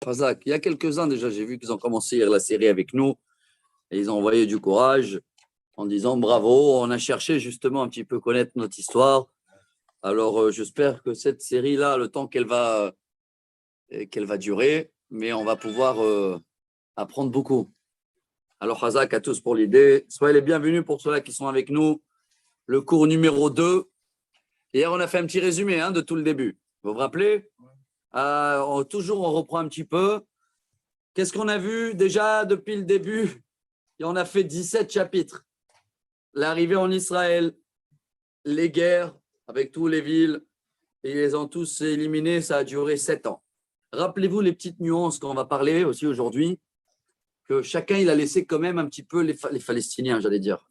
Razak, il y a quelques-uns déjà, j'ai vu qu'ils ont commencé hier la série avec nous et ils ont envoyé du courage en disant bravo, on a cherché justement un petit peu connaître notre histoire. Alors j'espère que cette série-là, le temps qu'elle va durer, mais on va pouvoir apprendre beaucoup. Alors Razak, à tous pour l'idée. Soyez les bienvenus pour ceux-là qui sont avec nous. Le cours numéro 2. Hier, on a fait un petit résumé de tout le début. Vous vous rappelez? Toujours, on reprend un petit peu. Qu'est-ce qu'on a vu déjà depuis le début? Et on a fait 17 chapitres. L'arrivée en Israël, les guerres avec toutes les villes, et ils les ont tous éliminés, ça a duré 7 ans. Rappelez-vous les petites nuances qu'on va parler aussi aujourd'hui, que chacun il a laissé quand même un petit peu les Palestiniens, j'allais dire.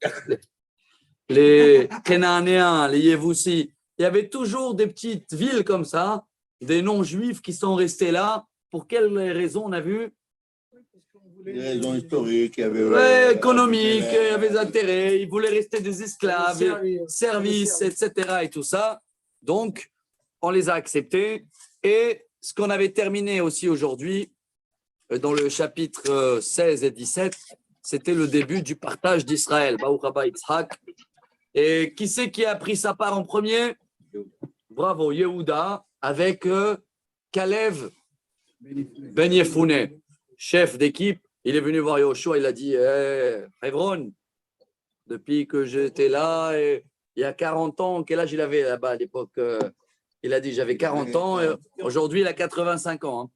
Les Cananéens, les Yévoussis. Il y avait toujours des petites villes comme ça, des non-juifs qui sont restés là. Pour quelles raisons on a vu? Des raisons historiques, il y avait économiques, il y avait des intérêts, ils voulaient rester des esclaves, services, etc. et tout ça. Donc, on les a acceptés. Et ce qu'on avait terminé aussi aujourd'hui, dans le chapitre 16 et 17, c'était le début du partage d'Israël. Baruch haba Yitzhak. Et qui c'est qui a pris sa part en premier? Bravo, Yehuda, avec Kalev Ben Yefune, chef d'équipe. Il est venu voir Yoshua, il a dit Hebron, depuis que j'étais là, il y a 40 ans, quel âge il avait là-bas à l'époque? Il a dit j'avais 40 ans, aujourd'hui il a 85 ans.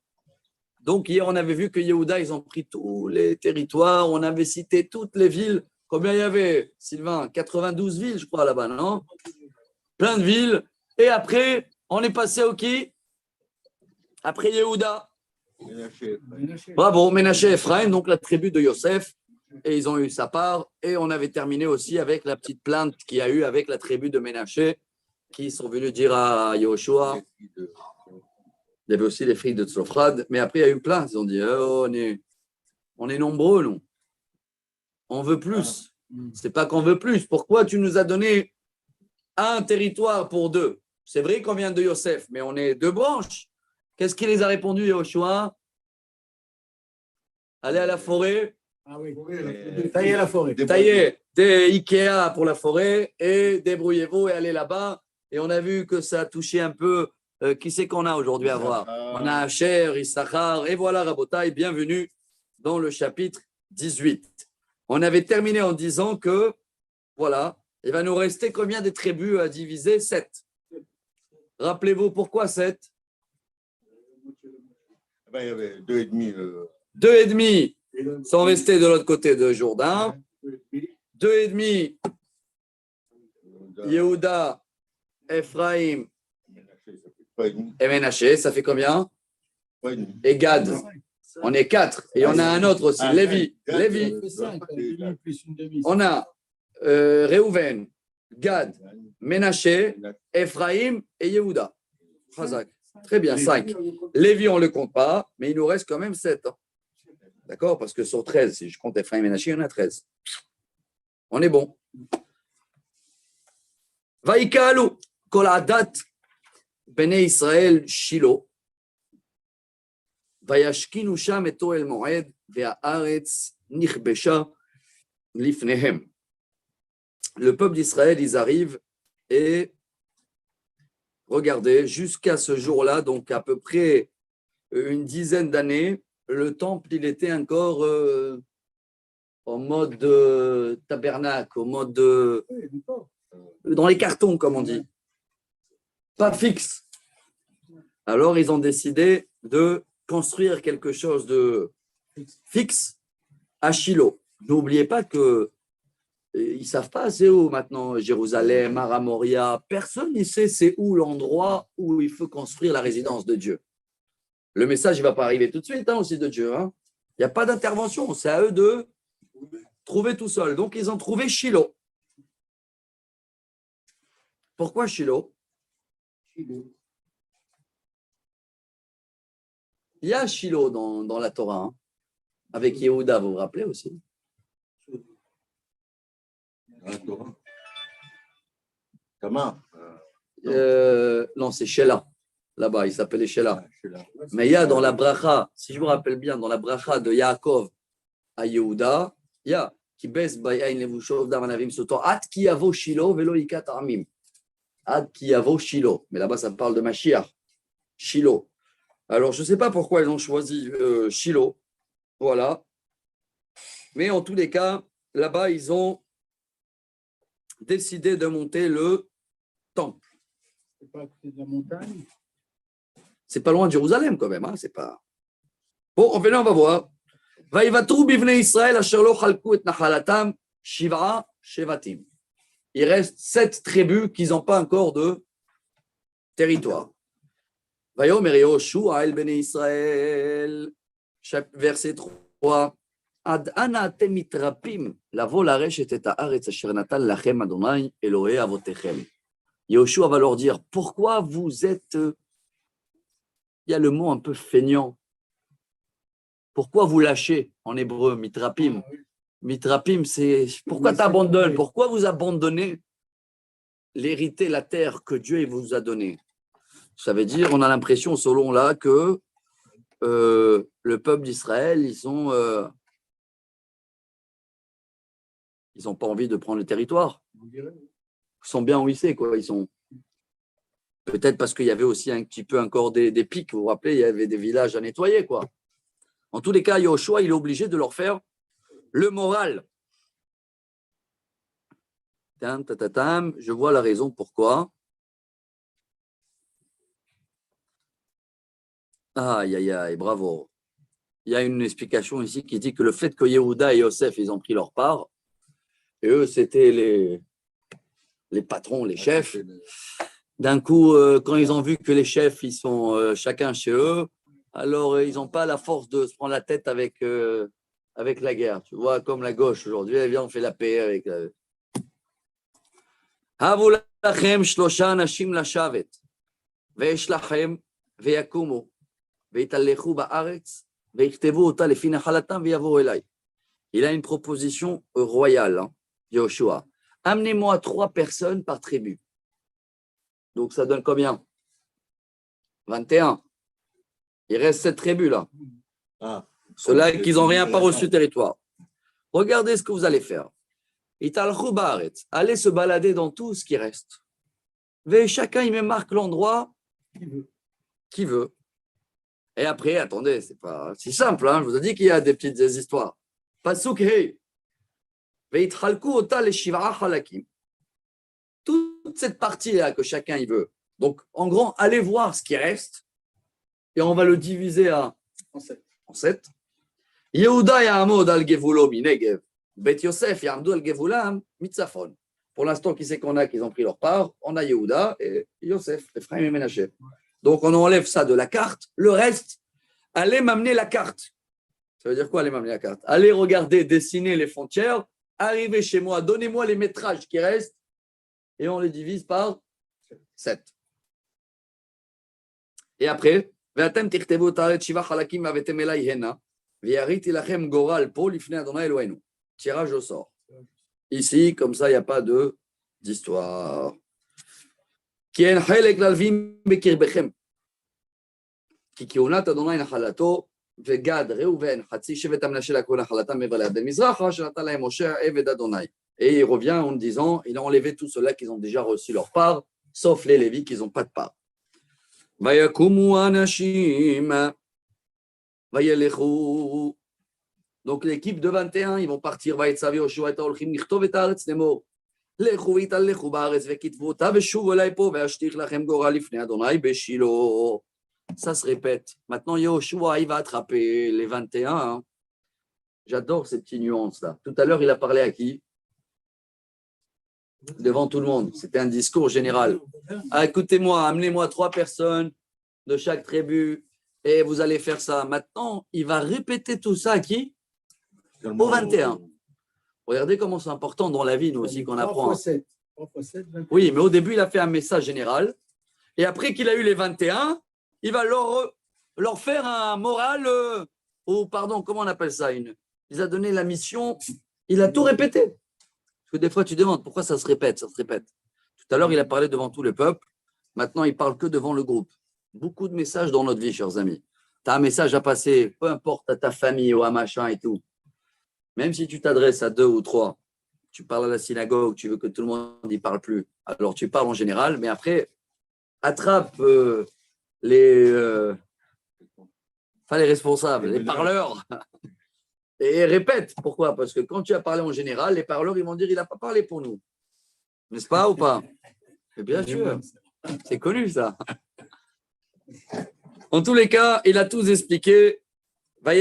Donc hier on avait vu que Yehuda, ils ont pris tous les territoires, on avait cité toutes les villes. Combien il y avait, Sylvain? 92 villes, je crois, là-bas, non? Plein de villes. Et après, on est passé au qui? Après Yehuda. Bravo, Ménaché Ephraim, donc la tribu de Yosef. Et ils ont eu sa part. Et on avait terminé aussi avec la petite plainte qu'il y a eu avec la tribu de Ménaché, qui sont venus dire à Yoshua. Il y avait aussi les filles de Tzofrad. Mais après, il y a eu plainte. Ils ont dit on est nombreux, nous. On veut plus. C'est pas qu'on veut plus. Pourquoi tu nous as donné un territoire pour deux? C'est vrai qu'on vient de Yosef, mais on est deux branches. Qu'est-ce qu'il les a répondu, Yoshua? Allez à la forêt. Ah oui, taillez la forêt. Taillez des Ikea pour la forêt et débrouillez-vous et allez là-bas. Et on a vu que ça a touché un peu. Qui c'est qu'on a aujourd'hui à voir? On a Asher, Issachar, et voilà, Rabotai, bienvenue dans le chapitre 18. On avait terminé en disant que, voilà, il va nous rester combien de tribus à diviser? 7. Rappelez-vous pourquoi 7? Il y avait 2,5. 2,5 sont restés de l'autre côté de Jourdain. 2,5 Yehuda, Ephraim et Ménaché, ça fait combien? Et Gad. On est 4. Et on a un autre aussi, Lévi. On a Réhouven, Gad, Ménaché, Ephraim et Yehuda. Chazak. Très bien, 5. Lévi, on ne le compte pas, mais il nous reste quand même 7. D'accord? Parce que sur 13, si je compte Ephraim et Ménaché, il y en a 13. On est bon. Vaïkalu, kol adat, Bnei Israël, Shilo. וישכינו שם את אוהל מועד, והארץ נכבשה לפניהם. Le peuple d'Israël, ils arrivent et regardez, jusqu'à ce jour-là, donc à peu près une dizaine d'années, le temple, il était encore en mode tabernacle, en mode dans les cartons, comme on dit. Pas fixe. Alors, ils ont décidé de construire quelque chose de fixe à Shiloh. N'oubliez pas que ils ne savent pas c'est où maintenant Jérusalem, Mara Moria. Personne ne sait c'est où l'endroit où il faut construire la résidence de Dieu. Le message ne va pas arriver tout de suite aussi de Dieu. Il n'y a pas d'intervention. C'est à eux de trouver tout seul. Donc, ils ont trouvé Shiloh. Pourquoi Shiloh? Il y a Shiloh dans la Torah, avec Yehuda, vous vous rappelez aussi? La Torah. Comment? Non, c'est Shelah. là-bas, il s'appelait Shelah. Mais il y a dans la bracha, si je me rappelle bien, dans la bracha de Yaakov à Yehuda, il y a qui baisse bayain levushov damanavim soto at ki yavo Shilo velo ikat amim. At ki yavo Shilo. Mais là-bas, ça parle de Mashiach. Shilo. Alors, je ne sais pas pourquoi ils ont choisi Shilo. Voilà. Mais en tous les cas, là-bas, ils ont décidé de monter le temple. C'est pas à côté de la montagne. C'est pas loin de Jérusalem quand même. Hein, c'est pas... Bon, on va voir. ויוותרו בבני ישראל אשר לא חלקו את נחלתם 7 שבטים. Il reste 7 tribus qui n'ont pas encore de territoire. ויאמר יהושע אל בני ישראל, verset 3, עד אנה אתם מתרפים לבוא לרשת את הארץ אשר נתן לכם אדוני אלוהי אבותיכם. Yeshua va leur dire, pourquoi vous êtes, il y a le mot un peu feignant, pourquoi vous lâchez en hébreu, mitrapim? Mitrapim, c'est pourquoi tu abandonnes? Pourquoi vous abandonnez l'hériter, la terre que Dieu vous a donnée? Ça veut dire, on a l'impression, selon là, que le peuple d'Israël, ils n'ont pas envie de prendre le territoire. Ils sont bien où ils sont, quoi. Ils sont peut-être parce qu'il y avait aussi un petit peu encore des pics. Vous vous rappelez, il y avait des villages à nettoyer, quoi. En tous les cas, Yoshua, il est obligé de leur faire le moral. Je vois la raison pourquoi. Aïe, aïe, aïe, bravo. Il y a une explication ici qui dit que le fait que Yehuda et Yosef, ils ont pris leur part, et eux, c'était les patrons, les chefs. D'un coup, quand ils ont vu que les chefs, ils sont chacun chez eux, alors ils n'ont pas la force de se prendre la tête avec la guerre. Tu vois, comme la gauche aujourd'hui, elle vient, on fait la paix avec la... Havu lachem shlosha anashim lashavet, ve'esh lachem ve'yakumu, ve'italechu ba'aretz, ve'ichtevu ota lefi nachalatam ve'yavo elai. Il a une proposition royale, hein, Yoshua. Amenez-moi 3 personnes par tribu. Donc ça donne combien? 21. Il reste 7 tribus là. Ceux-là qui n'ont rien pas reçu territoire. Regardez ce que vous allez faire. Allez se balader dans tout ce qui reste. Mais chacun, il me marque l'endroit qu'il veut. Et après, attendez, c'est pas si simple. Hein, je vous ai dit qu'il y a des petites histoires. Pasuk hey. Toute cette partie-là que chacun il veut. Donc, en grand, allez voir ce qui reste. Et on va le diviser en 7. Yehuda ya'amod al gevulo minegev. Bet Yosef ya'amdu al gevulam mitzafon. Pour l'instant, qui c'est qu'on a qui ont pris leur part? On a Yehuda et Yosef, Ephraim et Ménaché. Donc, on enlève ça de la carte. Le reste, allez m'amener la carte. Ça veut dire quoi, allez m'amener la carte? Allez regarder, dessiner les frontières. Arrivez chez moi, donnez-moi les métrages qui restent. Et on les divise par 7. Et après, tirage au sort. Ici, comme ça, il n'y a pas d'histoire. וגד, ראובן, חצי שבט המנשה לקחו נחלתם מעבר לירדן מזרחה, שנתן להם משה עבד אדוני. Et il revient en disant, il a enlevé tous ceux-là qui ont déjà reçu leur part, sauf les Lévites qui n'ont pas de part. ויקומו אנשים, וילכו. Donc l'équipe de 21, ils vont partir, ויצו יהושע את ההולכים לכתוב את הארץ לאמור. לכו והתהלכו בארץ וכתבו אותה ושובו אליי פה ואשליך לכם גורל לפני אדוני בשילה. Ça se répète. Maintenant, Yehoshua, il va attraper les 21. Hein. J'adore ces petites nuances-là. Tout à l'heure, il a parlé à qui? Devant tout le monde. C'était un discours général. Ah, écoutez-moi, amenez-moi 3 personnes de chaque tribu et vous allez faire ça. Maintenant, il va répéter tout ça à qui? Au 21. Regardez comment c'est important dans la vie, nous aussi, qu'on apprend. 3 x 7. Oui, mais au début, il a fait un message général. Et après qu'il a eu les 21, il va leur faire un moral, ou pardon, comment on appelle ça? Il a donné la mission, il a tout répété. Parce que des fois, tu demandes pourquoi ça se répète, ça se répète. Tout à l'heure, il a parlé devant tout le peuple. Maintenant, il parle que devant le groupe. beaucoup de messages dans notre vie, chers amis. Tu as un message à passer, peu importe à ta famille ou à machin et tout. Même si tu t'adresses à 2 ou 3, tu parles à la synagogue, tu veux que tout le monde n'y parle plus. Alors tu parles en général, mais après, attrape les responsables, les parleurs, et répète. Pourquoi? Parce que quand tu as parlé en général, les parleurs, ils vont dire, il n'a pas parlé pour nous. N'est-ce pas ou pas? Bien sûr, c'est connu ça. En tous les cas, il a tous expliqué. Et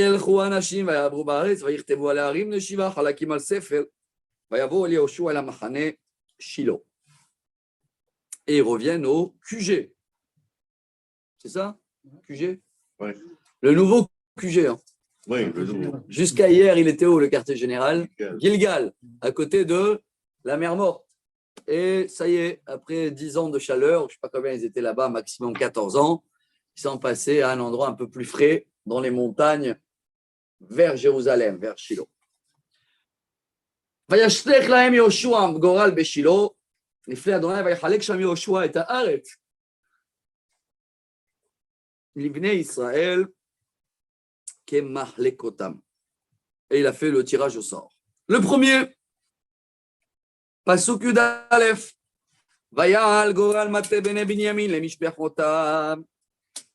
ils reviennent au QG. C'est ça? QG? Oui. Le nouveau QG. Hein. Oui, le nouveau. Jusqu'à hier, il était où le quartier général? Gilgal, à côté de la mer Morte. Et ça y est, après 10 ans de chaleur, je ne sais pas combien ils étaient là-bas, maximum 14 ans, ils sont passés à un endroit un peu plus frais, dans les montagnes, vers Jérusalem, vers Shiloh. וישלך להם יהושע גורל בשילה, לפני אדוני ויחלק שם יהושע את הארץ. לבני ישראל כמחלק אותם. Et il a fait le tirage au sort. Le premier, פסוק י"א, ויעל גורל מטה בני בנימין למשפחותם,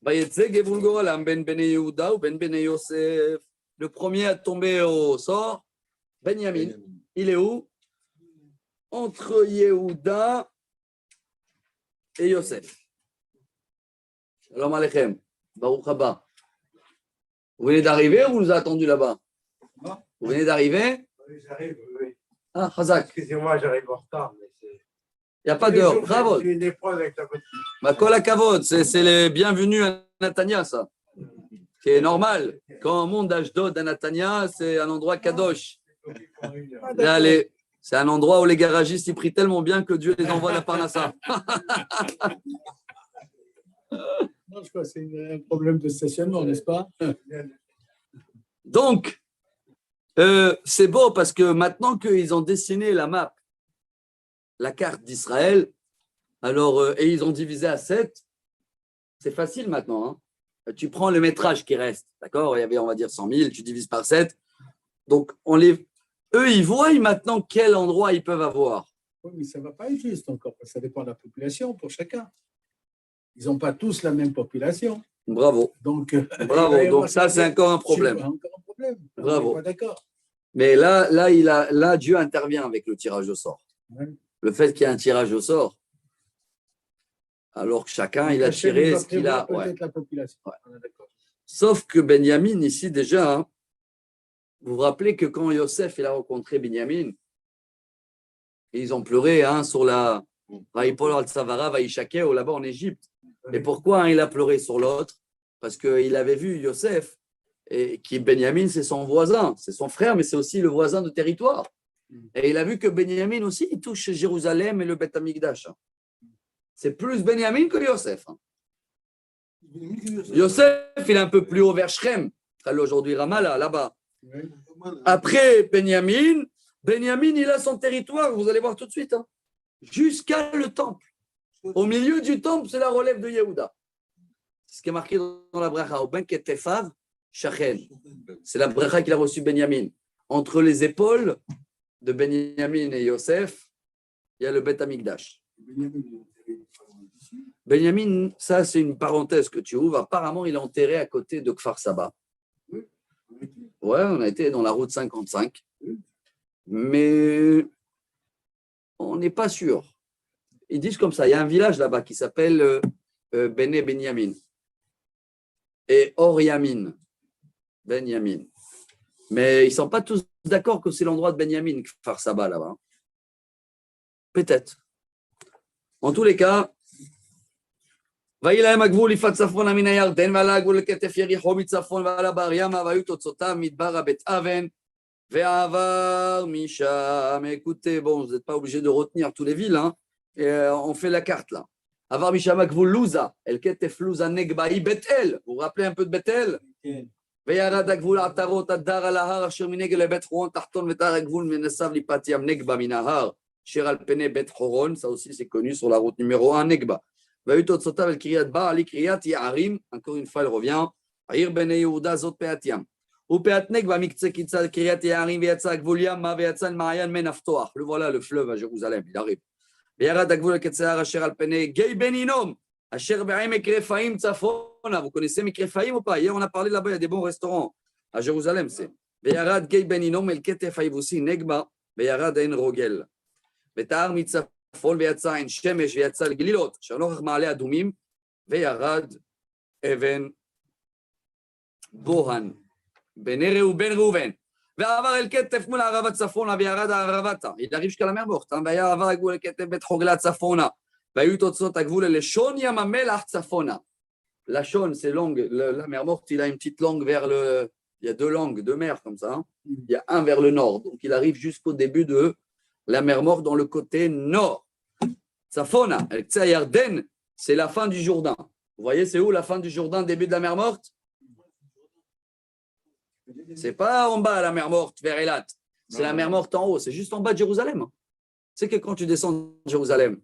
ויצא גבול גורלם בין בני יהודה ובין בני יוסף. Le premier à tomber au sort, Benjamin. Il est où? Entre Yehuda et Yosef. Shalom Aleichem. Baruch haba. Vous venez d'arriver ou vous nous avez attendu là-bas? Vous venez d'arriver? Oui, j'arrive, oui. Ah, Chazak. Excusez-moi, j'arrive en retard, mais c'est. Il n'y a pas d'heure. Bravo. J'ai une épreuve avec la voiture. Ma kol hakavod, c'est les bienvenus à Natania, ça. C'est normal. Quand on monte d'Ashdod à Natania, c'est un endroit kadosh. Là, c'est un endroit où les garagistes ils prient tellement bien que Dieu les envoie à la Parnassa. Non, je crois que c'est un problème de stationnement, n'est-ce pas? Donc, c'est beau parce que maintenant qu'ils ont dessiné la map, la carte d'Israël, alors, et ils ont divisé à 7, c'est facile maintenant. Hein. Tu prends le métrage qui reste, d'accord? Il y avait, on va dire, 100 000, tu divises par 7. Donc, eux, ils voient maintenant quel endroit ils peuvent avoir. Oui, mais ça ne va pas être juste encore, parce que ça dépend de la population pour chacun. Ils n'ont pas tous la même population. Bravo. Donc, bravo. Donc ça, c'est encore un problème. Encore un problème. Bravo. On n'est pas d'accord. Mais là, Dieu intervient avec le tirage au sort. Ouais. Le fait qu'il y ait un tirage au sort, alors que chacun, il a tiré ce qu'il a. Peut-être Ouais. la population. Ouais. On est d'accord. Sauf que Benjamin, ici déjà, hein, vous vous rappelez que quand Yosef il a rencontré Benjamin, ils ont pleuré hein, sur la Vaïpol al-Savara, Vaïchaké, là-bas en Égypte. Et pourquoi hein, il a pleuré sur l'autre? Parce qu'il avait vu Yosef, et qui Benjamin, c'est son voisin, c'est son frère, mais c'est aussi le voisin de territoire. Et il a vu que Benjamin aussi, il touche Jérusalem et le Beth Amikdash. Hein. C'est plus Benjamin que Yosef. Hein. Yosef, il est un peu plus haut vers Shrem, aujourd'hui Ramallah, là-bas. Après Benjamin, il a son territoire, vous allez voir tout de suite, hein, jusqu'à le temple. Au milieu du temple, c'est la relève de Yehuda. C'est ce qui est marqué dans la bracha. Au ben ketefav, shachen. C'est la bracha qu'il a reçue Benjamin. Entre les épaules de Benjamin et Yosef, il y a le Bet Amikdash. Benjamin, ça c'est une parenthèse que tu ouvres. Apparemment, il est enterré à côté de Kfar Saba. Ouais, on a été dans la route 55. Mais on n'est pas sûr. Ils disent comme ça, il y a un village là-bas qui s'appelle Bene Benyamin et Or-Yamin, Benyamin. Mais ils ne sont pas tous d'accord que c'est l'endroit de Benyamin, Kfar Saba là-bas. Peut-être. En tous les cas, ויהי להם הגבול לפת צפונה מן הירדן ועל הגבול לכתף יריחו מצפון ועל הבר ימה והיו תוצאותיו מדבר בית אבן ועבר משם. Écoutez, bon, vous n'êtes pas obligé de retenir tous les villes, hein. On fait la carte là. עבר משם הגבול לוזה, אל כתף לוזה נגבה היא בית אל. vous vous rappelez un peu de בית אל? וירד הגבול עטרות הדר על ההר אשר מנגד לבית חורון תחתון ותר הגבול מנסב ליפת ים נגבה מן ההר אשר על פני בית חורון, ça aussi c'est connu sur la route numéro 1 נגבה. Encore une fois, elle revient. העיר בני יהודה זאת פאת ים. ופאת נגבה מקצה קיצה קריית יערים ויצא הגבול ימה ויצא אל מעיין מי נפתוח. Le voilà le fleuve à Jérusalem, il arrive. וירד הגבול לקצה ההר אשר על פני גיא בן הינום, אשר בעמק רפאים צפונה. Vous connaissez עמק רפאים ou pas? Hier on a parlé là-bas, il y a des bons restaurants. À Jérusalem c'est. וירד גיא בן הינום אל כתף היבוסי נגבה, וירד עין רוגל. ותהר מצפון ויצא עין שמש ויצא לגלילות, אשר נוכח מעלה אדומים, וירד אבן בוהן, בן ראובן, ועבר אל כתף מול הערבה צפונה, וירד הערבתה, il arrive jusqu'à la mer morte, והיה עבר הגבול אל כתף בית חוגלה צפונה, והיו תוצאות הגבול לשון ים המלח צפונה. לשון, c'est langue, la mer morte, il a une petite langue vers le, il y a deux langues, deux mers comme ça, hein. Il y a un vers le nord, donc il arrive jusqu'au début de la mer morte dans le côté nord. Tsafona, el Ktsa Yarden, c'est la fin du Jourdain. Vous voyez, c'est où la fin du Jourdain, début de la mer morte? C'est pas en bas la mer morte vers Elat, c'est la mer morte en haut, c'est juste en bas de Jérusalem. C'est que quand tu descends de Jérusalem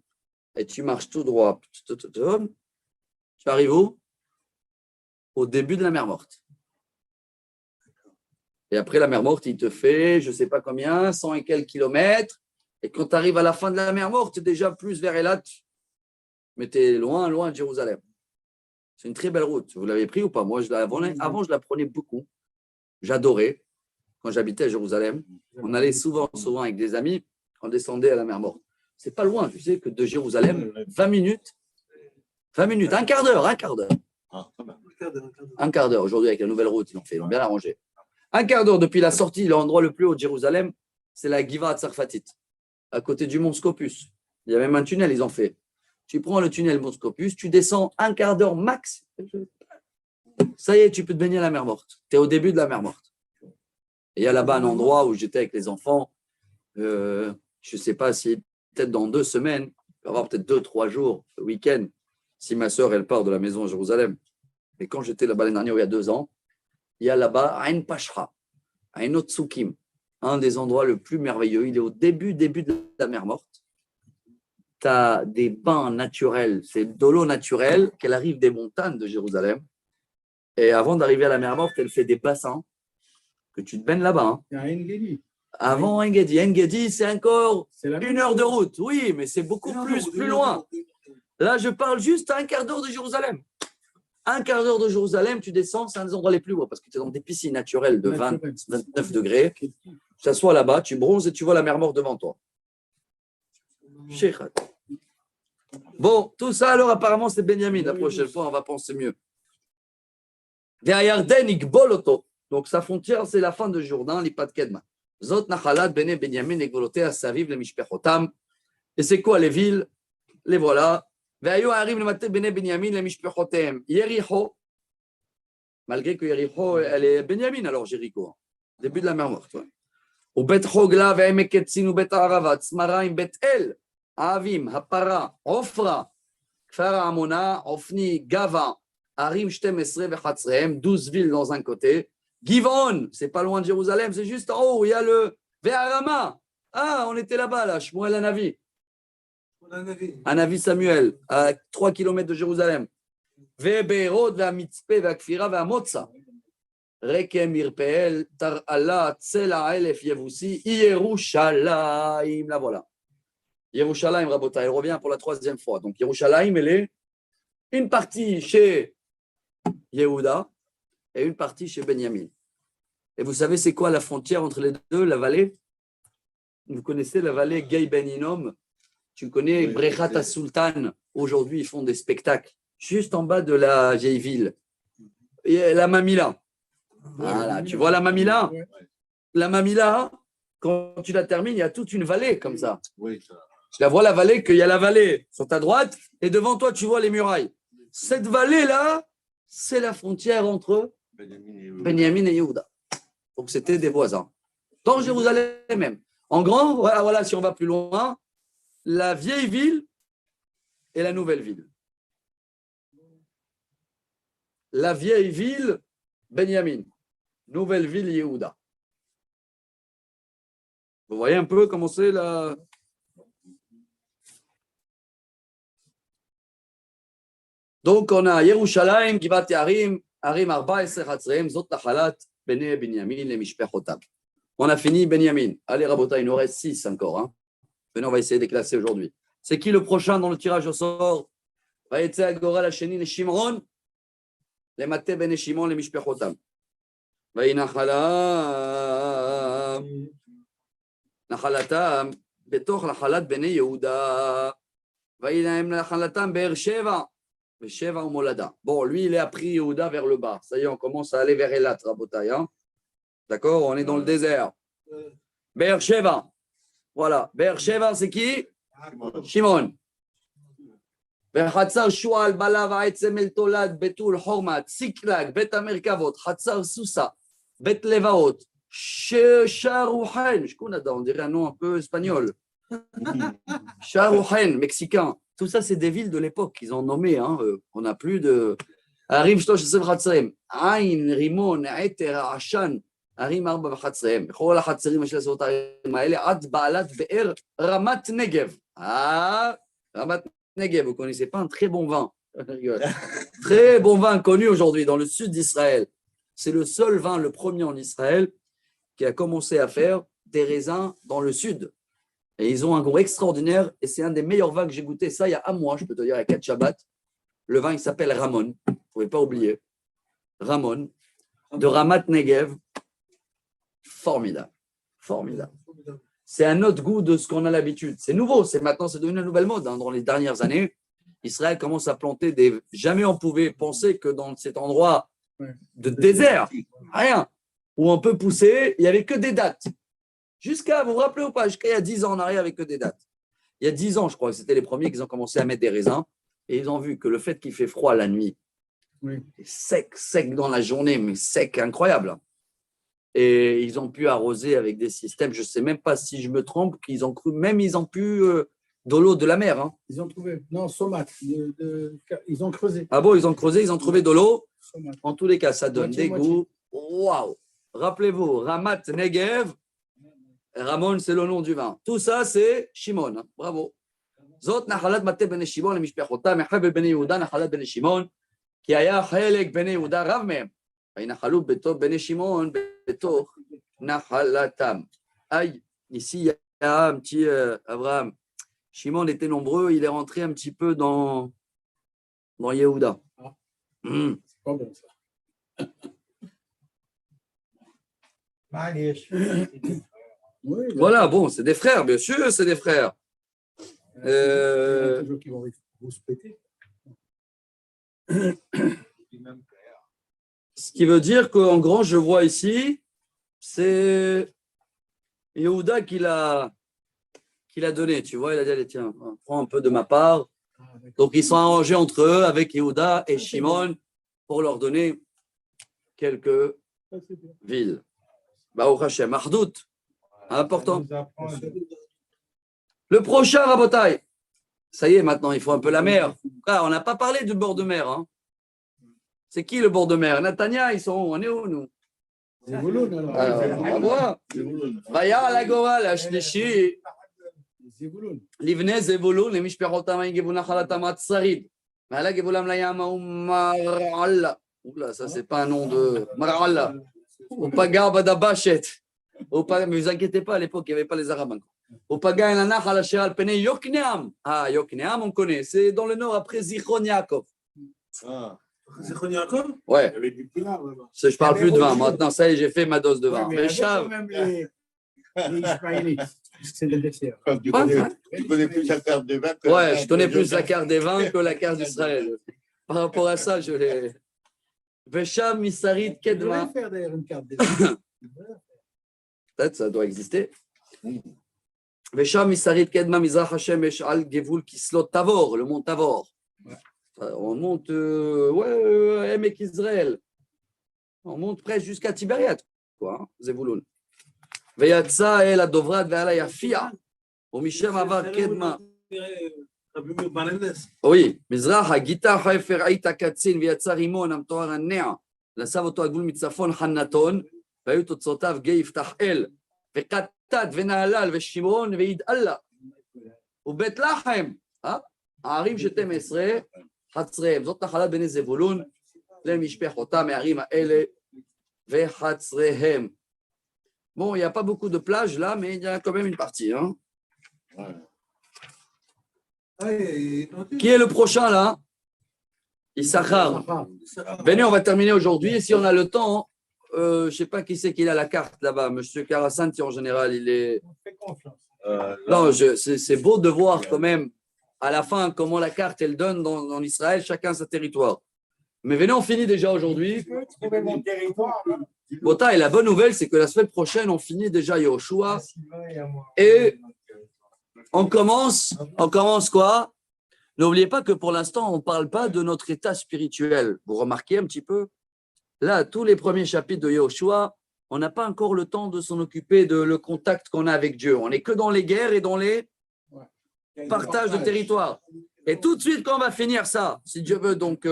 et tu marches tout droit, tu arrives où? Au début de la mer morte. Et après la mer morte, il te fait, je ne sais pas combien, 100 et quelques kilomètres. Et quand tu arrives à la fin de la mer morte, tu es déjà plus vers Elat, mais tu es loin, loin de Jérusalem. C'est une très belle route. Vous l'avez pris ou pas? Moi, avant, je la prenais beaucoup. J'adorais. Quand j'habitais à Jérusalem, on allait souvent avec des amis, on descendait à la mer morte. C'est pas loin, tu sais, que de Jérusalem, 20 minutes, un quart d'heure. Un quart d'heure. Aujourd'hui, avec la nouvelle route, ils l'ont bien arrangé. Un quart d'heure depuis la sortie, l'endroit le plus haut de Jérusalem, c'est la Givat Sarfatit, à côté du mont Scopus. Il y a même un tunnel, ils ont fait. Tu prends le tunnel mont Scopus, tu descends un quart d'heure max. Ça y est, tu peux te baigner à la mer morte. Tu es au début de la mer morte. Et il y a là-bas un endroit où j'étais avec les enfants. Je ne sais pas si, peut-être dans 2 semaines, il va y avoir peut-être 2-3 jours, le week-end, si ma soeur, elle part de la maison à Jérusalem. Et quand j'étais là-bas l'année dernière, il y a 2 ans, il y a là-bas Ain Pashra, Ain Otsukim, un des endroits le plus merveilleux. Il est au début de la mer morte. Tu as des bains naturels, c'est de l'eau naturelle qu'elle arrive des montagnes de Jérusalem. Et avant d'arriver à la mer morte, elle fait des bassins que tu te baignes là-bas. Hein. Avant Engedi. Engedi, c'est encore 1 heure de route. Oui, mais c'est beaucoup plus loin. Là, je parle juste à un quart d'heure de Jérusalem. Un quart d'heure de Jérusalem, tu descends, c'est un des endroits les plus hauts parce que tu es dans des piscines naturelles de 20, 29 degrés. Tu t'assois là-bas, tu bronzes et tu vois la mer morte devant toi. Bon, tout ça, alors apparemment, c'est Benjamin. La prochaine fois, on va penser mieux. Derrière Denik Boloto. Donc, sa frontière, c'est la fin de Jourdain, l'Ipat Kedma. Zot Nachalat, Bene Benjamin, Negoloté, Asaviv, les Mishpechotam. Et c'est quoi les villes? Les voilà. Ve'ayu arrive le matin, Bene Benjamin, les Mishpechotem. Yericho, malgré que Yericho, elle est Benjamin, alors Jéricho. Début de la mer morte. Ou Bet Hogla, Ve'emek Ketzin, ou Bet Aravat, Smaraim, Bet El, Avim, Hapara, Ofra, Kfar Amona, Ofni, Gava, Arim, Shtem, Esre, Vechatzrehem, 12 villes dans un côté. Givon, c'est pas loin de Jérusalem, c'est juste en haut, il y a le Ve'arama. Ah, on était là-bas, là, Shmuel Hanavi. Hanavi Samuel, à 3 km de Jérusalem. Ve'be'erod, Ve'amitzpe, Ve'akfira, Ve'amotza. Rekem, Irpeel, Tar Allah, Tsela, Elef, Yevusi, Yerushalayim. La voilà. Yerushalayim, Rabota, elle revient pour la 3e fois. Donc, Yerushalayim, elle est une partie chez Yehuda et une partie chez Benjamin. Et vous savez, c'est quoi la frontière entre les deux, la vallée? Vous connaissez la vallée Gei Ben Hinnom? Tu connais Brechat Sultan? Aujourd'hui, ils font des spectacles juste en bas de la vieille ville. Et la Mamila. Voilà, tu vois la Mamila? La Mamila, quand tu la termines, il y a toute une vallée comme ça. Tu la vois, la vallée, qu'il y a la vallée sur ta droite, et devant toi, tu vois les murailles. Cette vallée-là, c'est la frontière entre Benjamin et Yehuda. Donc, c'était des voisins. Dans Jérusalem même. En grand, voilà, si on va plus loin, la vieille ville et la nouvelle ville. La vieille ville, Benjamin. Nouvelle ville, Yehuda. Vous voyez un peu comment c'est la... Donc, on a Yerushalayim, Givat Yarim, Harim Arba et Sechatzreim, Zot Nachalat, Bene Binyamin, les Mishpechotam. On a fini Benyamin. Allez, Rabota, il nous reste 6 encore. Hein. Venez, on va essayer de classer aujourd'hui. C'est qui le prochain dans le tirage au sort? Vaïtse Agora, la Sheni, les Shimron, les Maté, Bene Shimon, les Mishpechotam. Vaïnachalam, Nachalatam, Betoch, Nachalat, Bene Yehuda. Vaïnaim, Nachalatam, Be'er-Sheva. Sheva ou Molada. Bon, lui, il est appris Yehuda vers le bas. Ça y est, on commence à aller vers Elat, Rabotai. Hein. D'accord? On est dans le désert. Be'er Sheva. Voilà. Be'er Sheva, c'est qui? Shimon. Be'chatzar Shual, Balav, Ha'etzem El Tolad, Betul, Hormat, Siklag, Bet Amerkavot, Chatzar Sousa, Bet Levaot, Sharouhen. Je connais, on dirait un nom un peu espagnol. Sharouhen, mexicain. Tout ça, c'est des villes de l'époque qu'ils ont nommées. Hein. On n'a plus de. Arim Shtosh Chatzrem, Ain, Rimon, Eter, Ashan, Arim Arba Chatzrem, Chol Chatzrim, Shlesotarim, Maele, Ad Baalat, Be'er, Ramat Negev. Ah, Ramat Negev, vous ne connaissez pas un très bon vin. Très bon vin connu aujourd'hui dans le sud d'Israël. C'est le seul vin, le premier en Israël, qui a commencé à faire des raisins dans le sud. Et ils ont un goût extraordinaire et c'est un des meilleurs vins que j'ai goûté. Ça, il y a un mois, je peux te dire, il y a 4 Shabbats. Le vin, il s'appelle Ramon. Vous ne pouvez pas oublier. Ramon, de Ramat Negev. Formidable. Formidable. C'est un autre goût de ce qu'on a l'habitude. C'est nouveau. C'est devenu une nouvelle mode. Hein. Dans les dernières années, Israël commence à planter des. Jamais on pouvait penser que dans cet endroit de désert, rien, où on peut pousser, il n'y avait que des dattes. Vous vous rappelez ou pas, jusqu'à il y a 10 ans en arrière avec que des dates. Il y a 10 ans, je crois que c'était les premiers qui ont commencé à mettre des raisins et ils ont vu que le fait qu'il fait froid la nuit, sec dans la journée, mais sec, incroyable. Et ils ont pu arroser avec des systèmes, je ne sais même pas si je me trompe, qu'ils ont cru, même ils ont pu de l'eau de la mer. Hein. Ils ont trouvé, non, Somat, ils ont creusé. Ah bon, ils ont creusé, ils ont trouvé de l'eau. Somat. En tous les cas, ça donne des goûts. Waouh! Rappelez-vous, Ramat Negev. Ramon, c'est le nom du vin. Tout ça, c'est Shimon. Hein. Bravo. Zot nachalat maté ben Shimon, le mishpechotam, echel ben Yehuda, nachalat ben Shimon, qui aya chelek ben Yehuda rav mehem. Vaynachalu beto ben Shimon, beto nachalatam. Aïe, ici, il y a un petit Abraham. Shimon était nombreux, il est rentré un petit peu dans Yehuda. C'est pas bon, ça. Oui, voilà, bon, c'est des frères, bien sûr, c'est des frères. Il y a toujours qui vont vous se péter. Ce qui veut dire qu'en grand, je vois ici, c'est Yehuda qui l'a donné. Tu vois, il a dit, allez, tiens, prends un peu de ma part. Donc, ils sont arrangés entre eux avec Yehuda et Shimon pour leur donner quelques villes. Baruch Hashem, Ardout. Important. Le prochain, Rabotai. Ça y est, maintenant, il faut un peu la mer. Ah, on n'a pas parlé du bord de mer. Hein. C'est qui le bord de mer? Natania, ils sont où? On est où, nous? Zevulun, alors. Vaya la Gora, la Shlishi. Zevulun. Livne Zevulun, les Mishpechotam, Gevuna Khalatam Atsarid. Mala Gevulam Layama Maralla. Oula, ça, c'est pas un nom de. Maralla. Ou Pagarba Dabachet. Mais ne vous inquiétez pas, à l'époque, il n'y avait pas les Arabes encore. Au Paga et Nanach à la Sheral Pene Yokneam. Ah, Yokneam, on connaît. C'est dans le nord après Zichron Yaakov. Zichron Yaakov? Ouais. Il y avait du pilar là-bas. Je ne parle plus de vin. Maintenant, ça y est, j'ai fait ma dose de vin. Ouais, mais Mais il y avait Chav. quand même les Ismaélites. C'est le dessert. Tu connais plus la carte des vins que Ouais, je connais plus la carte des vins que la carte d'Israël. Par rapport à ça, je l'ai. Vesham Misarit Tu devrais Kedma. faire d'ailleurs une carte des vins. Peut-être ça doit exister. Vesham Misarit Kedma Mizrach Hashem Eshal Gevul Kislot Tavor, le mont Tavor. On monte, Emek Israël. On monte presque jusqu'à Tibériade, quoi, hein, Zevulun. Veyatsa El Adovrat Ve'ala Yafia. Au Mishem Avar Kedma. Oui, Mizrach Hagita Haifer Aita Katzin Veyatsa Rimon Amtoar Hanea. נשב אותו הגבול מצפון חנתון, והיו תוצאותיו גיא יפתח אל, וקטת ונהלל ושמרון וידאלה, ובית לחם, הערים 12, חצריהם. זאת נחלת בני זבולון למשפחותם הערים האלה וחצריהם. Bon, il n'y a pas beaucoup de plages là, mais il y a quand même une partie. Hein. Qui est le prochain là? Issachar. Venez, on va terminer aujourd'hui. Et si on a le temps, je ne sais pas qui c'est qui a la carte là-bas. Monsieur Karasanti, en général, il est. Non, c'est beau de voir quand même à la fin comment la carte elle donne dans Israël, chacun sa territoire. Mais venez, on finit déjà aujourd'hui. Bota, et la bonne nouvelle, c'est que la semaine prochaine, on finit déjà Yehoshua. Et on commence quoi? N'oubliez pas que pour l'instant, on ne parle pas de notre état spirituel. Vous remarquez un petit peu? Là, tous les premiers chapitres de Yehoshua, on n'a pas encore le temps de s'en occuper de le contact qu'on a avec Dieu. On n'est que dans les guerres et dans les partages de territoire. Et tout de suite, quand on va finir ça, si Dieu veut, donc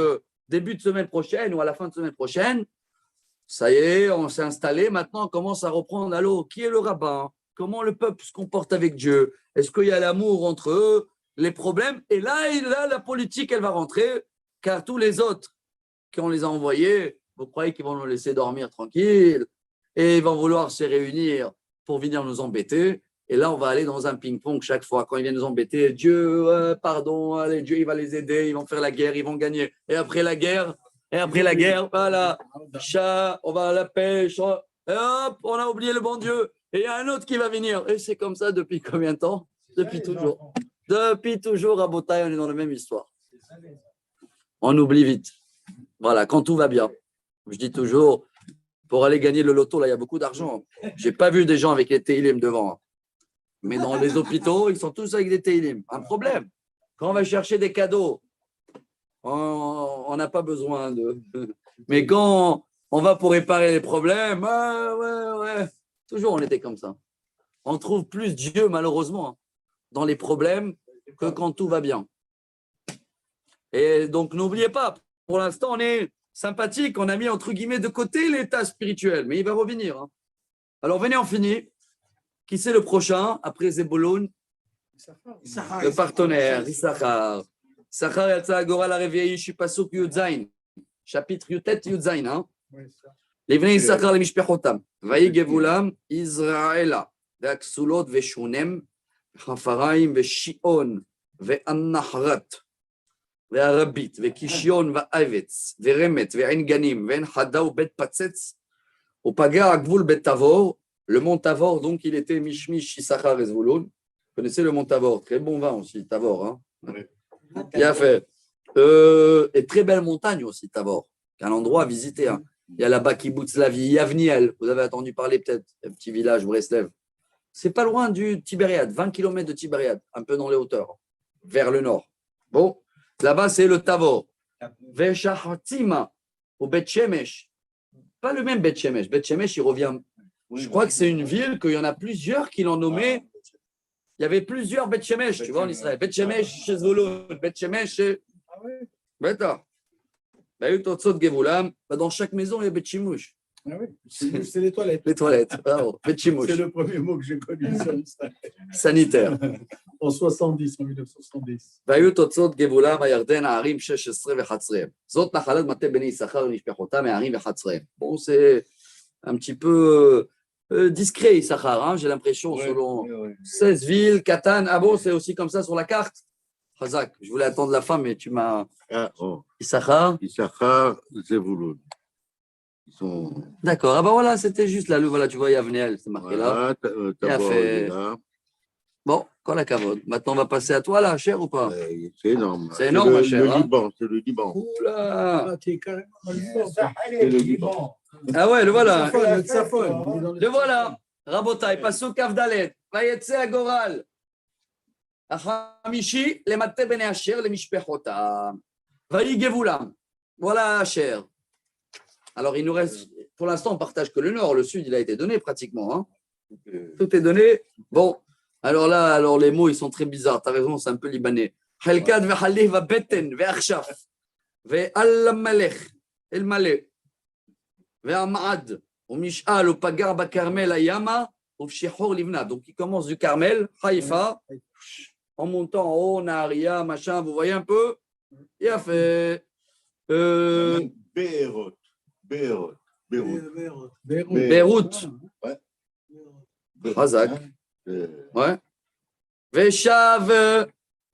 début de semaine prochaine ou à la fin de semaine prochaine, ça y est, on s'est installé. Maintenant, on commence à reprendre. Allô, qui est le rabbin? Comment le peuple se comporte avec Dieu? Est-ce qu'il y a l'amour entre eux? Les problèmes? Et là, la politique, elle va rentrer, car tous les autres qu'on les a envoyés, vous croyez qu'ils vont nous laisser dormir tranquille et ils vont vouloir se réunir pour venir nous embêter. Et là, on va aller dans un ping-pong chaque fois. Quand ils viennent nous embêter, Dieu, pardon, allez, Dieu, il va les aider, ils vont faire la guerre, ils vont gagner. Et après la guerre, voilà, chat, on va à la pêche, et hop, on a oublié le bon Dieu. Et il y a un autre qui va venir. Et c'est comme ça depuis combien de temps? Depuis toujours. Depuis toujours, à Botaï, on est dans la même histoire. On oublie vite. Voilà, quand tout va bien. Je dis toujours, pour aller gagner le loto, là, il y a beaucoup d'argent. Je n'ai pas vu des gens avec les Teilim devant. Mais dans les hôpitaux, ils sont tous avec des Teilim. Un problème. Quand on va chercher des cadeaux, on n'a pas besoin de… Mais quand on va pour réparer les problèmes, ouais. Toujours, on était comme ça. On trouve plus Dieu, malheureusement, dans les problèmes que quand tout va bien. Et donc, n'oubliez pas, pour l'instant, on est sympathique. On a mis, entre guillemets, de côté l'état spirituel. Mais il va revenir. Hein. Alors, venez, on finit. Qui c'est le prochain après Zebulun? Le partenaire, Issachar. Issachar yatsa agora la reviei, je suis pasuk Yudzain. Chapitre Yutet Yudzain. Hein? Livnei Issachar le mishpechotam. Vayi gevulam Israela. Ve'aksulot ve'shunem. Chafaraim ve'shion. Ve'annahrat. Ve'arabit. Ve'kishion ve'avetz. Ve'remet. Ve'en ganim. Ve'en hada u'bet patzetz. Upaga agvul bet tavor. Le mont Tavor, donc, il était Mishmish, Issachar et Zvulun. Vous connaissez le mont Tavor? Très bon vin aussi, Tavor. Hein? Bien fait. Et très belle montagne aussi, Tavor. Un endroit à visiter. Hein. Il y a là-bas Kibbutz Lavi, Yavniel. Vous avez entendu parler peut-être, un petit village, Breslev. C'est pas loin du Tibériade, 20 km de Tibériade, un peu dans les hauteurs, vers le nord. Bon, là-bas, c'est le Tavor. Veshahatima, au Bet Shemesh. Pas le même Bet Shemesh. Bet Shemesh, il revient. Je crois que c'est une ville qu'il y en a plusieurs qui l'ont nommée. Il y avait plusieurs Bet Shemesh, tu vois, en Israël. Bet Shemesh chez Zvulun, Bet Shemesh chez… Beta. Dans chaque maison, il y a Bet Shemush. Ah oui, c'est les toilettes. Les toilettes. Bet Shemush. C'est le premier mot que j'ai connu sur Israël. Sanitaire. En 70, en 1970. והיו תוצאות גבולם הירדן, הערים 16 וחצריהם. זאת נחלת מטה בני יששכר ומשפחותם, הערים וחצריהם. Bon, c'est un petit peu discret, Issachar, hein, j'ai l'impression, selon 16 villes, Katan. Ah bon, c'est aussi comme ça sur la carte? Chazak, je voulais attendre la fin, mais tu m'as… Issachar. Issachar, Zevulun. Ils sont… D'accord, ah ben voilà, c'était juste là, voilà, tu vois, Yavniel, c'est marqué là. Voilà, fait… là. Bon, quand la cavode. Maintenant, on va passer à toi, là, cher ou pas? C'est énorme. C'est énorme, ma chère. Le Liban, c'est le Liban. Oula. Ah, tu es carrément dans le Liban. C'est le Liban. Ah ouais, le voilà. Le Tsafon. Le voilà. Rabotai, pasuk Kavdalet. Vayetse agoral. Achamishi, le matte bene asher, le mishpechotam. Vayi gevulam. Voilà, cher. Alors, il nous reste, pour l'instant, on partage que le nord. Le sud, il a été donné pratiquement. Hein. Tout est donné. Bon, alors là, les mots, ils sont très bizarres. Tu as raison, c'est un peu libanais. Halkad ve'halih ve'beten ve'achshaf ve'al malech el maleh ve'amad u'mish'al u'pagar ba'karmel ayama u'fshihor livna. Donc, il commence du Carmel, Haïfa, en montant en haut, Naharia, machin, vous voyez un peu. Il a fait. Beyrouth. Beyrouth. Beyrouth. חזק. Ouais. ושב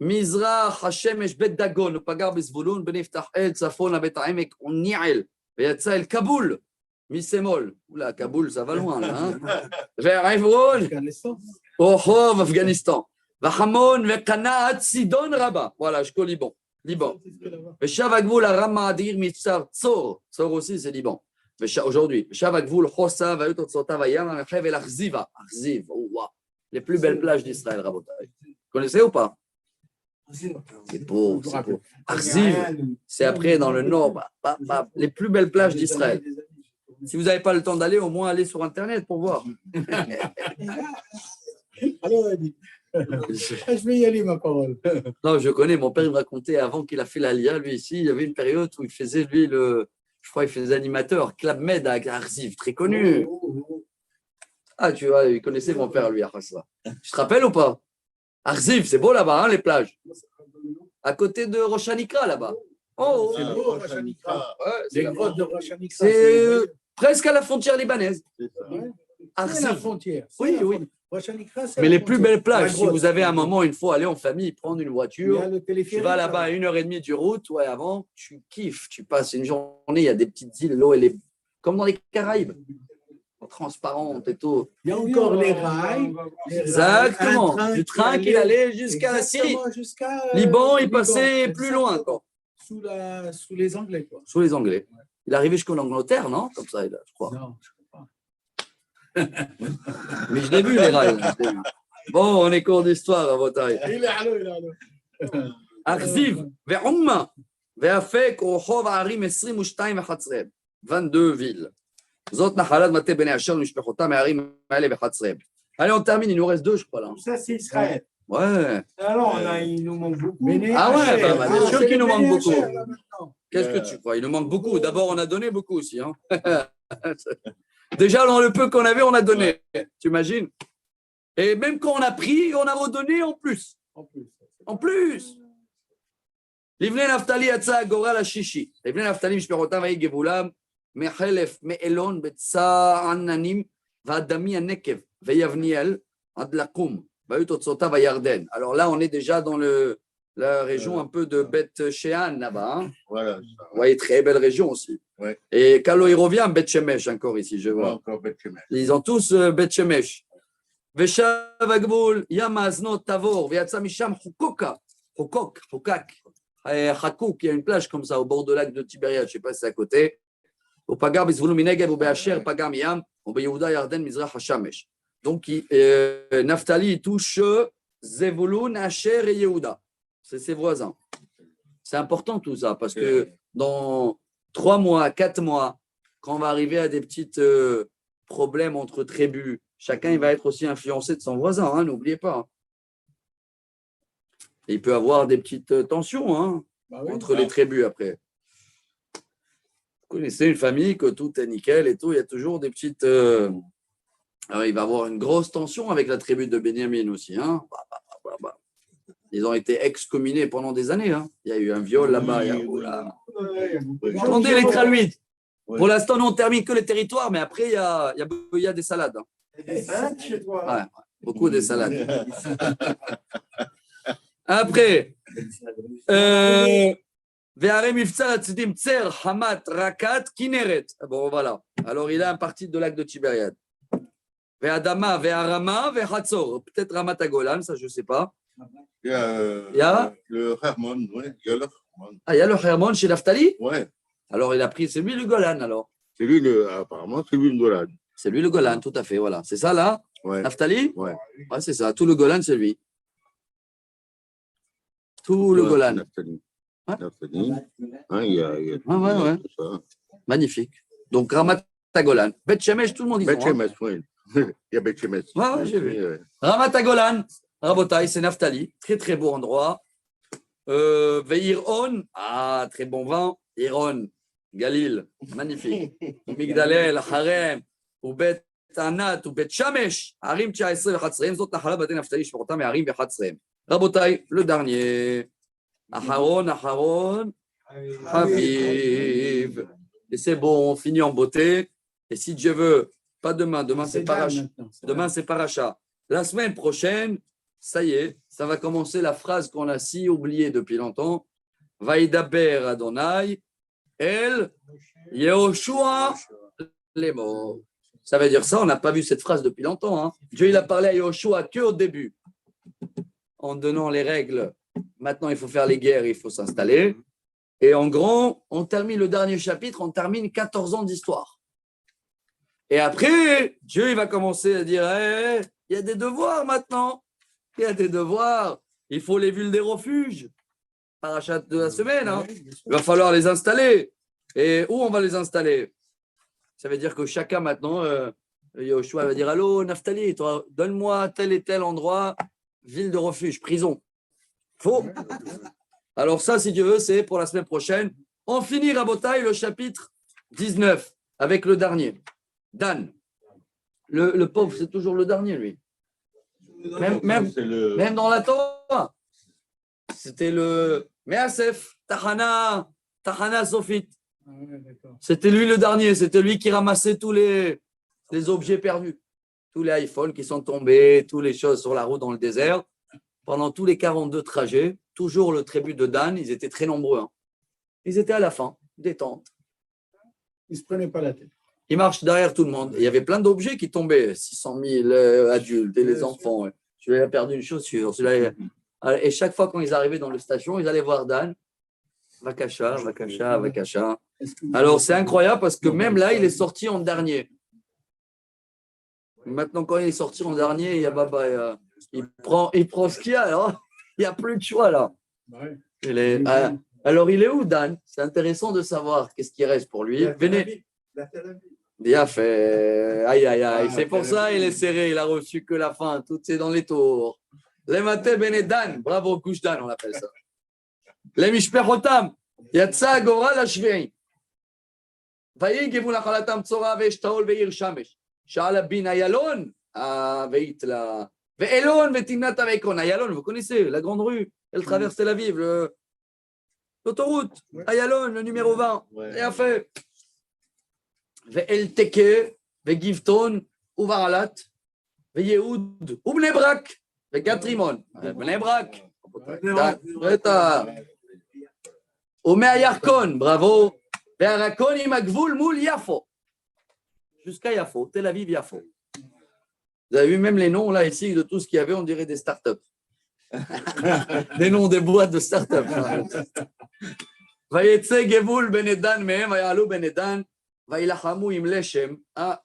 מזרח השמש בית דגון, הוא פגר בזבולון, בנפתח אל צפונה בית העמק וניעל, ויצא אל כבול משמאל. אולי כבול זה אבל וואן, ועברון, רחוב אפגניסטן, וחמון וקנה עד צידון רבה. וואלה, אשכול ליבון. ושב הגבול הרם מאדיר מצר צור, צור aussi c'est Liban. Aujourd'hui, ושב הגבול חוסה והיו תוצאותיו הים המחלב אל אכזיבה. אכזיב, וואו. Les plus belles plages d'Israël, Rabotai. Vous connaissez ou pas? C'est beau, c'est beau. Arziv, c'est après dans le nord, les plus belles plages d'Israël. Si vous n'avez pas le temps d'aller, au moins allez sur Internet pour voir. Je vais y aller, ma parole. Non, je connais, mon père il me racontait avant qu'il a fait l'Alia, lui ici, il y avait une période où il faisait, lui, je crois qu'il faisait animateur, Club Med à Arziv, très connu. Ah, tu vois, il connaissait mon père, lui, à Khassa. Tu te rappelles ou pas? Arziv, c'est beau là-bas, hein, les plages. À côté de Rosh Hanikra, là-bas. Oh, C'est beau, Rosh Hanikra. c'est Les grottes de Rosh Hanikra. c'est presque à la frontière libanaise. C'est Arziv. la frontière. Oui, oui. Rosh Hanikra, c'est Mais la les plus frontière. belles plages, La si grotte. vous avez un moment, une fois, aller en famille, prendre une Il y voiture, a le tu téléphérique, vas là-bas à 1h30 du route, ouais, avant, tu kiffes, tu passes une journée, il y a des petites îles, l'eau, elle est comme dans les Caraïbes, transparente et tout. Il y a encore les rails. Exactement. Du train qui allait jusqu'à la Syrie. Exactement, jusqu'à Liban, il Liban. passait plus loin encore, Sous les Anglais, quoi. sous les Anglais. Il arrivait jusqu'en Angleterre, non? Comme ça, je crois. Non, je ne sais pas. Mais je l'ai vu, les rails. je l'ai vu. Bon, on est cours d'histoire à votre taille. Il est allé. אכזיב ועומה ואפק ורחוב הערים 22 וחצריהם. 22 villes. זאת נחלת מטה בני אשר ומשפחותם מהערים האלה וחצריהם. Allez, on termine, il nous reste 2, je crois, là. Tout ça, c'est Israël. Ouais. Alors, il nous manque beaucoup. Ah ouais, bah, bien sûr qu'il nous manque beaucoup. beaucoup. Qu'est-ce que tu crois? Il nous manque beaucoup. D'abord, on a donné beaucoup aussi. Hein. Déjà, dans le peu qu'on avait, on a donné. Tu imagines? Et même quand on a pris, on a redonné en plus. En plus. לבני נפתלי יצא הגורל השישי. לבני נפתלי משפחותם ויהי גבולם מחלף מאלון בצעננים ועד דמי הנקב ויבניאל עד לקום והיו תוצאותיו הירדן. Alors là, on est déjà dans la région un peu de Beth Shean là-bas. Hein. Voilà. Vous voyez, très belle région aussi. Ouais. Et Kalo, il revient, Beth Shemesh encore ici, je Ouais, vois. encore Beth Shemesh. Ils ont tous Beth Shemesh. ושב הגבול ים האזנות תבור ויצא משם חוקק. Hakouk, il y a une plage comme ça au bord du lac de Tibériade, je ne sais pas si c'est à côté. Au Pagar, Bisvoulou, Minegev, au Béacher, Pagar, Miam, au Yehuda, Yarden, Mizrach, Hashamesh. Donc, Naphtali, il touche Zevulun, Asher et Yehuda. C'est ses voisins. C'est important tout ça parce que dans 3 mois, 4 mois, quand on va arriver à des petits problèmes entre tribus, chacun il va être aussi influencé de son voisin, hein, n'oubliez pas. Et il peut avoir des petites tensions hein, entre les tribus après. Vous connaissez une famille que tout est nickel et tout, il y a toujours des petites. Alors, il va avoir une grosse tension avec la tribu de Benjamin aussi. Hein. Ils ont été excommunés pendant des années. Hein. Il y a eu un viol là-bas. Attendez les traluides. Pour l'instant, nous, on termine que les territoires, mais après, il y a des salades. Hein. Des salades chez toi. Ouais, beaucoup de salades. Après, Ve'are miftzar atzidim tzer, hamat, rakat, kineret. Bon, voilà. Alors, il a un parti de lac de Tibériade. Ve'adama, ve'arama, ve'hatzor. Peut-être Ramat Agolan, ça, je ne sais pas. Il y a le Hermon, ouais. Il y a le Hermon. Ah, il y a le Hermon chez Naphtali? Ouais. Alors, il a pris, c'est lui le Golan, alors. C'est lui, apparemment, c'est lui le Golan. C'est lui le Golan, tout à fait, voilà. C'est ça, là? Ouais. Naphtali? Ouais. Ouais, c'est ça. Tout le Golan, c'est lui. Tout le Golan. Naphtali. Ouais. Naphtali. Hein, il y a Ouais. tout ça. Magnifique. Donc, Ramat Agolan. Beth Shemesh, tout le monde dit. Beth Shemesh, oui. Il y a Beth Shemesh. Ouais, j'ai vu. Ouais. Ramat Agolan, Rabotai, c'est Naphtali. Très, très beau endroit. Ve'ir'on, très bon vin. Iron, Galil, magnifique. Migdalel, Harem, ou Bet Anat, ou Bet Shamesh, Harim 19 וחצריהם, זאת נחלה בתי נפתלי שפחותם מהערים ו11. רבותיי, le dernier. Aharon, Haviv. Et c'est bon, on finit en beauté. Et si Dieu veut, pas demain, demain c'est paracha. Demain c'est paracha. La semaine prochaine, ça y est, ça va commencer la phrase qu'on a si oubliée depuis longtemps. Vaïdaber Adonai, El Yehoshua les morts. Ça veut dire ça, on n'a pas vu cette phrase depuis longtemps. Hein. Dieu il a parlé à Yehoshua qu'au début, en donnant les règles. Maintenant, il faut faire les guerres, il faut s'installer. Et en gros, on termine le dernier chapitre, on termine 14 ans d'histoire. Et après, Dieu il va commencer à dire hey, il y a des devoirs maintenant. Il y a des devoirs. Il faut les villes des refuges. Parachat de la semaine. Hein. Il va falloir les installer. Et où on va les installer? Ça veut dire que chacun maintenant, Yoshua va dire allô, Naphtali, toi, donne-moi tel et tel endroit, ville de refuge, prison. Faux. Alors, ça, si Dieu veut, c'est pour la semaine prochaine. On finit Rabotai, le chapitre 19, avec le dernier. Dan. Le pauvre, c'est toujours le dernier, lui. Même dans la Torah. C'était le Measef, Tahana Sofit. C'était lui le dernier. C'était lui qui ramassait tous les objets perdus. Tous les iPhones qui sont tombés, toutes les choses sur la route dans le désert. Pendant tous les 42 trajets, toujours le tribu de Dan, ils étaient très nombreux. Hein. Ils étaient à la fin, détente. Ils ne se prenaient pas la tête. Ils marchent derrière tout le monde. Et il y avait plein d'objets qui tombaient, 600 000 adultes et les enfants. Ouais. Celui-là a perdu une chaussure. Et chaque fois quand ils arrivaient dans la station, ils allaient voir Dan. Vakasha. Alors c'est incroyable parce que même là, il est sorti en dernier. Maintenant, quand il est sorti en dernier, il y a Baba. Il prend ce qu'il y a, alors il n'y a plus de choix là. Alors il est où Dan? C'est intéressant de savoir qu'est-ce qui reste pour lui. Venez. Il a fait. Aïe. C'est pour ça il est serré, il a reçu que la fin. Tout est dans les tours. Les maté Bene Dan. Bravo, couche Dan, on appelle ça. Les Mishpechotam. Yatsa Gora la Shvei. Vaï Gevul Achalatam Tzora Veshtaol Veir Shamesh. Shala Bin Ayalon. Veitla. Ve'elon ve'timnat avekon. Ayalon, vous connaissez, la grande rue. Elle traverse Tel Aviv, l'autoroute. Ayalon, le numéro 20. Et a fait. Ve'el Teke, ve'givton, uvaralat, ve'yehoud, ubne brak, ve'gatrimon. Bne brak. Omeayarkon, bravo. Ve'arakon imagvul moul Yafo. Jusqu'à Yafo, Tel Aviv, Yafo. Vous avez vu même les noms là ici de tout ce qu'il y avait, on dirait des startups. Des noms des boîtes de startups.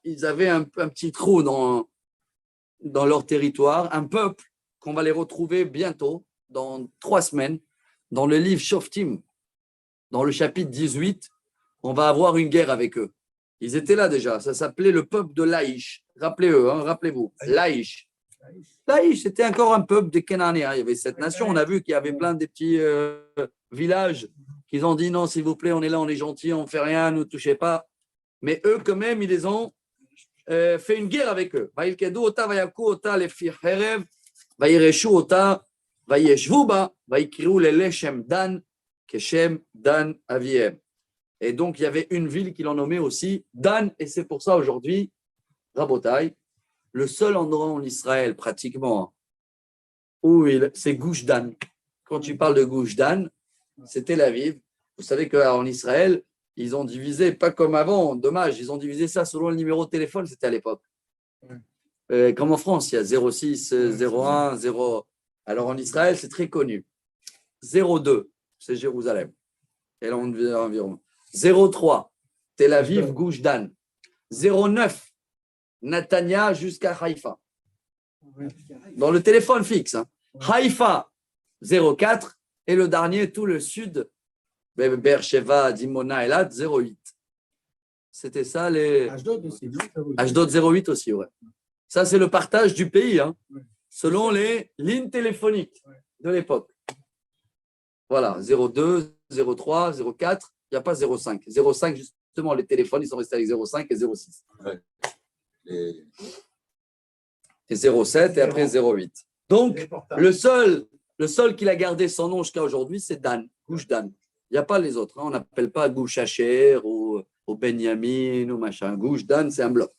Ils avaient un petit trou dans leur territoire, un peuple qu'on va les retrouver bientôt, dans 3 semaines, dans le livre Shoftim, dans le chapitre 18, on va avoir une guerre avec eux. Ils étaient là déjà, ça s'appelait le peuple de Laïch. Rappelez-vous, Laïch. Laïch, c'était encore un peuple des Cananéens. Il y avait cette nation, on a vu qu'il y avait plein de petits villages qu'ils ont dit non, s'il vous plaît, on est là, on est gentil, on ne fait rien, ne nous touchez pas. Mais eux, quand même, ils les ont fait une guerre avec eux. Et donc, il y avait une ville qu'ils ont nommée aussi Dan, et c'est pour ça aujourd'hui, Rabotai, le seul endroit en Israël pratiquement où c'est Gush Dan. Quand tu parles de Gush Dan, c'est Tel Aviv. Vous savez qu'en Israël, ils ont divisé, pas comme avant, dommage, ils ont divisé ça selon le numéro de téléphone, c'était à l'époque. Comme en France, il y a 06, 01, 0. Alors en Israël, c'est très connu. 02, c'est Jérusalem. Et là, on devient environ. 03, Tel Aviv, Gush Dan. 09, Natania jusqu'à Haïfa. Dans le téléphone fixe. Hein. Haïfa, 04. Et le dernier, tout le sud, Beersheva, Dimona, Elad, 08. C'était ça les. Ashdod aussi. Ashdod 08 aussi, ouais. Ça, c'est le partage du pays, hein, selon les lignes téléphoniques de l'époque. Voilà, 02, 03, 04, il n'y a pas 05. 05, justement, les téléphones, ils sont restés avec 05 et 06. Ouais. Et 07 et après 08. Donc, le seul Le seul qu'il a gardé son nom jusqu'à aujourd'hui, c'est Dan, Gouche Dan. Il n'y a pas les autres. On n'appelle pas Gouche Hacher ou Benyamin ou machin. Gouche Dan, c'est un bloc.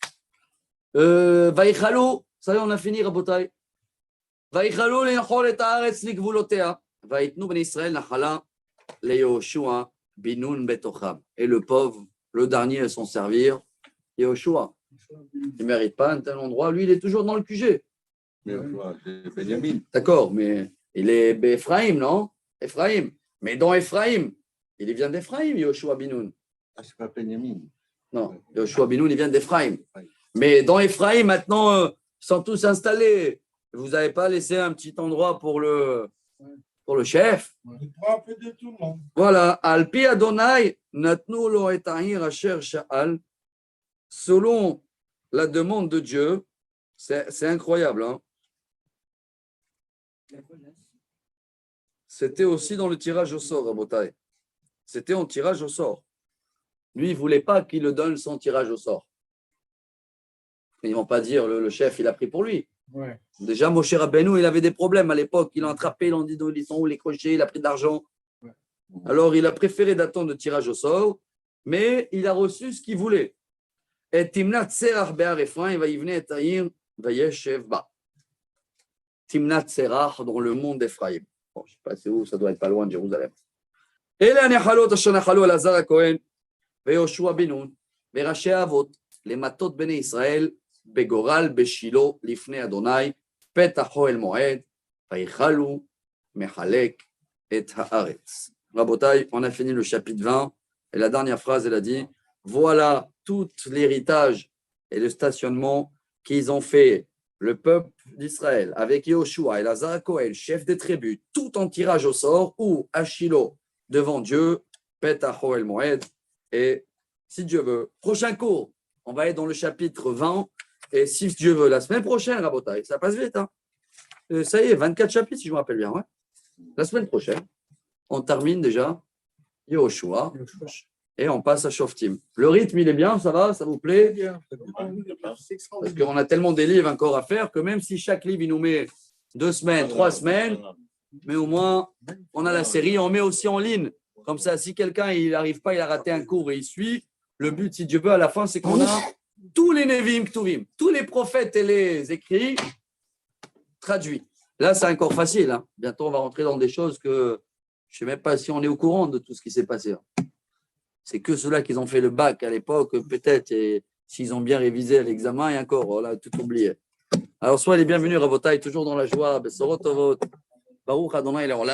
Vaïchalo, ça y est, on a fini, Rabotai. Vaïchalo, le'nachol et haaretz ligvulotea. Vaïtnu ben Israël nachala le'Yoshua binun betocham. Et le pauvre, le dernier à s'en servir, Yoshua. Il ne mérite pas un tel endroit. Lui, il est toujours dans le QG. C'est Benjamin. D'accord, mais il est Ephraïm, non? Ephraïm. Mais dans Ephraïm, il vient d'Ephraïm, Yoshua Binoun. Ah, c'est pas Benjamin. Non, Yoshua Binoun, il vient d'Ephraïm. Mais dans Ephraïm, maintenant, ils sont tous installés. Vous n'avez pas laissé un petit endroit pour le chef? Il prend un peu de tout le monde. Voilà. Alpi Adonai, natnu lo et ahir asher sha'al. Selon la demande de Dieu, c'est incroyable, hein? C'était aussi dans le tirage au sort, Rabotai. C'était en tirage au sort. Lui, il ne voulait pas qu'il le donne son tirage au sort. Ils ne vont pas dire le chef, il a pris pour lui. Ouais. Déjà, Moshe Rabbeinu, il avait des problèmes à l'époque. Il a attrapé, il a dit ils sont où les crochets, il a pris de l'argent. Ouais. Alors, il a préféré d'attendre le tirage au sort, mais il a reçu ce qu'il voulait. Et Timnat Serach Be'ar Ephraim, va y venir et Taïr, va yeshev ba. Timnat Serach dans le monde d'Ephraïm. Bon, je ne sais pas c'est où, ça doit être pas loin de Jérusalem. Et là, Nechalot, Asher Nechalot, Elazar HaKohen, Yoshua Binoun, Rashi Avot, les matot Bnei Israël, Begoral, Beshilo, Lifnei Adonai, Petach Ohel Moed, Vaïchalou, Mechalek, et Haaretz. Rabotai, on a fini le chapitre 20, et la dernière phrase, elle a dit, voilà tout l'héritage et le stationnement qu'ils ont fait le peuple d'Israël avec Yoshua et Elazar HaKohen, chef des tribus, tout en tirage au sort, ou à Shilo, devant Dieu, Petach Ohel Moed, et si Dieu veut, prochain cours, on va être dans le chapitre 20, et si Dieu veut, la semaine prochaine, Rabotai, ça passe vite, hein? Ça y est, 24 chapitres, si je me rappelle bien, ouais. La semaine prochaine, on termine déjà Yoshua, et on passe à Shoftim. Le rythme, il est bien, ça va, ça vous plaît? Parce qu'on a tellement des livres encore à faire que même si chaque livre, il nous met 2 semaines, 3 semaines, mais au moins, on a la série, on met aussi en ligne. Comme ça, si quelqu'un, il n'arrive pas, il a raté un cours et il suit, le but, si Dieu veut, à la fin, c'est qu'on a tous les Nevim Ktuvim, tous les prophètes et les écrits traduits. Là, c'est encore facile, hein. Bientôt, on va rentrer dans des choses que je ne sais même pas si on est au courant de tout ce qui s'est passé, hein. C'est que ceux-là qui ont fait le bac à l'époque, peut-être, et s'ils ont bien révisé à l'examen, et encore, on a tout oublié. Alors, soyez les bienvenus, Rabotai, toujours dans la joie. Besorot Tovot. Baruch Adonai Leolam.